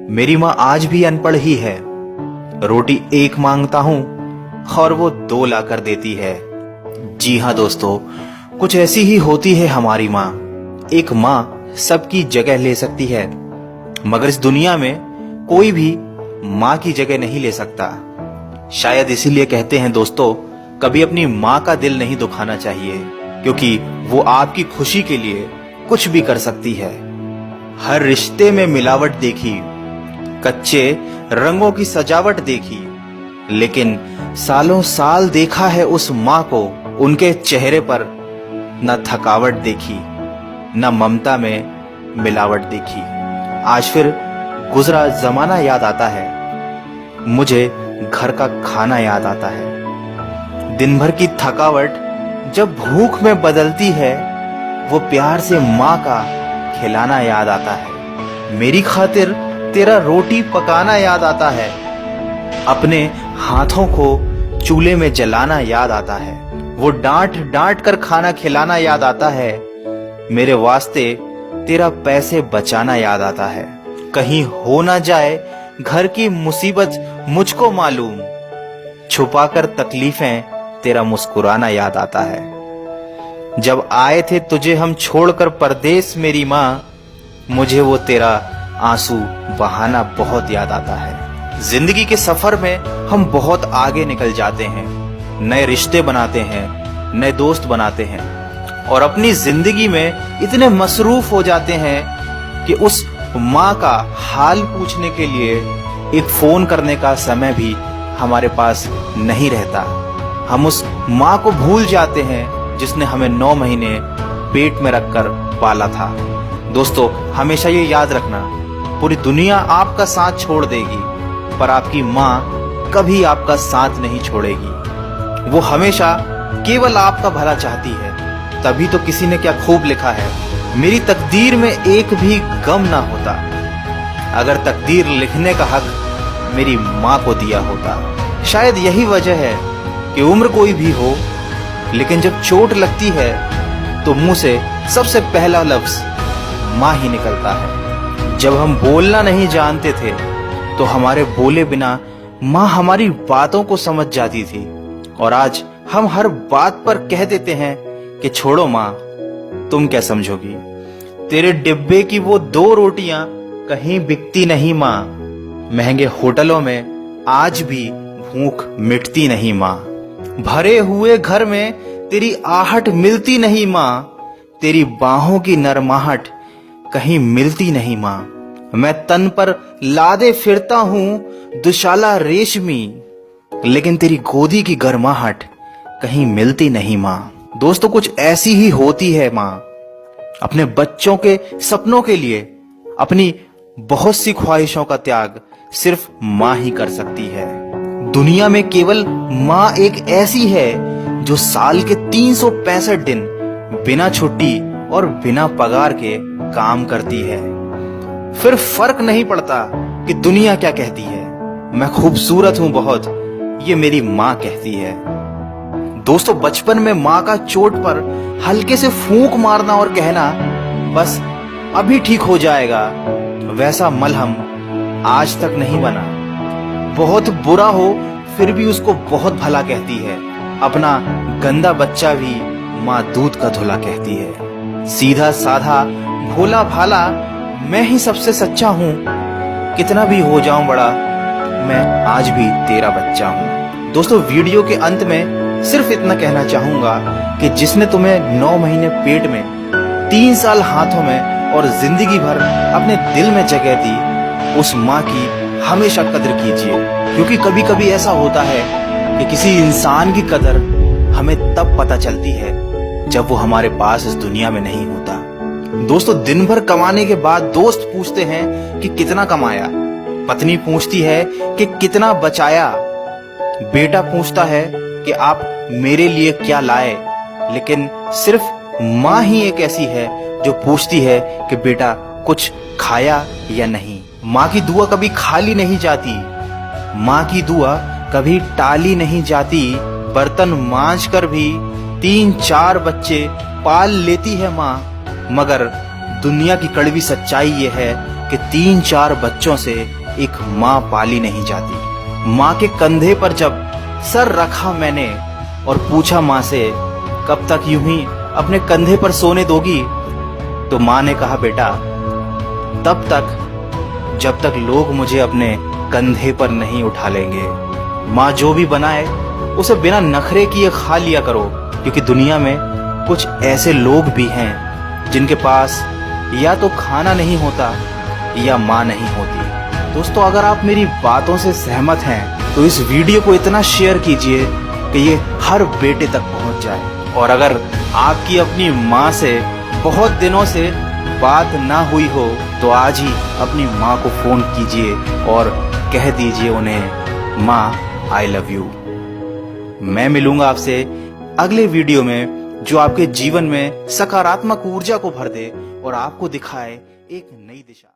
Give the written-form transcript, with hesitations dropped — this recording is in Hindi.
मेरी माँ आज भी अनपढ़ ही है। रोटी एक मांगता हूं और वो दो लाकर देती है। जी हाँ दोस्तों, कुछ ऐसी ही होती है हमारी माँ। एक माँ सबकी जगह ले सकती है, मगर इस दुनिया में कोई भी माँ की जगह नहीं ले सकता। शायद इसीलिए कहते हैं दोस्तों, कभी अपनी माँ का दिल नहीं दुखाना चाहिए, क्योंकि वो आपकी खुशी के लिए कुछ भी कर सकती है। हर रिश्ते में मिलावट देखी, कच्चे रंगों की सजावट देखी, लेकिन सालों साल देखा है उस माँ को, उनके चेहरे पर न थकावट देखी, न ममता में मिलावट देखी। आज फिर गुजरा जमाना याद आता है, मुझे घर का खाना याद आता है। दिन भर की थकावट जब भूख में बदलती है, वो प्यार से माँ का खिलाना याद आता है। मेरी खातिर तेरा रोटी पकाना याद आता है, अपने हाथों को चूल्हे में जलाना याद आता है। वो डांट डांट कर खाना खिलाना याद आता है, मेरे वास्ते तेरा पैसे बचाना याद आता है। कहीं हो ना जाए घर की मुसीबत मुझको मालूम, छुपाकर तकलीफें तेरा मुस्कुराना याद आता है। जब आए थे तुझे हम छोड़कर परदेस मेरी माँ, मुझे वो तेरा आंसू बहाना बहुत याद आता है। जिंदगी के सफर में हम बहुत आगे निकल जाते हैं, नए रिश्ते बनाते हैं, नए दोस्त बनाते हैं, और अपनी जिंदगी में इतने मसरूफ हो जाते हैं कि उस माँ का हाल पूछने के लिए एक फोन करने का समय भी हमारे पास नहीं रहता। हम उस माँ को भूल जाते हैं जिसने हमें 9 महीने पेट में रखकर पाला था। दोस्तों, हमेशा ये याद रखना, पूरी दुनिया आपका साथ छोड़ देगी, पर आपकी माँ कभी आपका साथ नहीं छोड़ेगी। वो हमेशा केवल आपका भला चाहती है। तभी तो किसी ने क्या खूब लिखा है, मेरी तकदीर में एक भी गम ना होता, अगर तकदीर लिखने का हक मेरी माँ को दिया होता। शायद यही वजह है कि उम्र कोई भी हो, लेकिन जब चोट लगती है तो मुंह से सबसे पहला लफ्ज माँ ही निकलता है। जब हम बोलना नहीं जानते थे तो हमारे बोले बिना माँ हमारी बातों को समझ जाती थी, और आज हम हर बात पर कह देते हैं कि छोड़ो माँ, तुम क्या समझोगी। तेरे डिब्बे की वो 2 रोटियां कहीं बिकती नहीं माँ, महंगे होटलों में आज भी भूख मिटती नहीं माँ। भरे हुए घर में तेरी आहट मिलती नहीं माँ, तेरी बाहों की नरमाहट कहीं मिलती नहीं माँ। मैं तन पर लादे फिरता हूँ दुशाला रेशमी, लेकिन तेरी गोदी की गर्माहट कहीं मिलती नहीं माँ। दोस्तों, कुछ ऐसी ही होती है माँ। अपने बच्चों के सपनों के लिए अपनी बहुत सी ख्वाहिशों का त्याग सिर्फ माँ ही कर सकती है। दुनिया में केवल माँ एक ऐसी है जो साल के 365 दिन बिना छुट्टी और बिना पगार के काम करती है। फिर फर्क नहीं पड़ता कि दुनिया क्या कहती है, मैं खूबसूरत हूं बहुत, ये मेरी माँ कहती है। दोस्तों, बचपन में माँ का चोट पर हल्के से फूंक मारना और कहना बस अभी ठीक हो जाएगा, वैसा मलहम आज तक नहीं बना। बहुत बुरा हो फिर भी उसको बहुत भला कहती है। अपना गंदा बच्चा भी माँ दूध का धुला कहती है। सीधा साधा भोला भाला मैं ही सबसे सच्चा हूँ, कितना भी हो जाऊं बड़ा, मैं आज भी तेरा बच्चा हूँ। दोस्तों, वीडियो के अंत में सिर्फ इतना कहना चाहूंगा कि जिसने तुम्हें 9 महीने पेट में, 3 साल हाथों में और जिंदगी भर अपने दिल में जगह दी, उस माँ की हमेशा कदर कीजिए, क्योंकि कभी कभी ऐसा होता है कि किसी इंसान की कदर हमें तब पता चलती है जब वो हमारे पास इस दुनिया में नहीं होता। दोस्तों, दिन भर कमाने के बाद दोस्त पूछते हैं कि कितना कमाया, पत्नी पूछती है कि कितना बचाया, बेटा पूछता है कि आप मेरे लिए क्या लाए, लेकिन सिर्फ माँ ही एक ऐसी है जो पूछती है कि बेटा कुछ खाया या नहीं। माँ की दुआ कभी खाली नहीं जाती, माँ की दुआ कभी टाली नहीं जाती। बर्तन मांज कर भी 3-4 बच्चे पाल लेती है माँ, मगर दुनिया की कड़वी सच्चाई ये है कि 3-4 बच्चों से एक माँ पाली नहीं जाती। माँ के कंधे पर जब सर रखा मैंने और पूछा माँ से कब तक यूं ही अपने कंधे पर सोने दोगी, तो माँ ने कहा बेटा तब तक जब तक लोग मुझे अपने कंधे पर नहीं उठा लेंगे। माँ जो भी बनाए उसे बिना नखरे किए खा लिया करो, क्योंकि दुनिया में कुछ ऐसे लोग भी हैं जिनके पास या तो खाना नहीं होता या माँ नहीं होती। दोस्तों, अगर आप मेरी बातों से सहमत हैं तो इस वीडियो को इतना शेयर कीजिए कि ये हर बेटे तक पहुंच जाए। और अगर आपकी अपनी माँ से बहुत दिनों से बात ना हुई हो तो आज ही अपनी माँ को फोन कीजिए और कह दीजिए उन्हें माँ आई लव यू। मैं मिलूंगा आपसे अगले वीडियो में जो आपके जीवन में सकारात्मक ऊर्जा को भर दे और आपको दिखाए एक नई दिशा।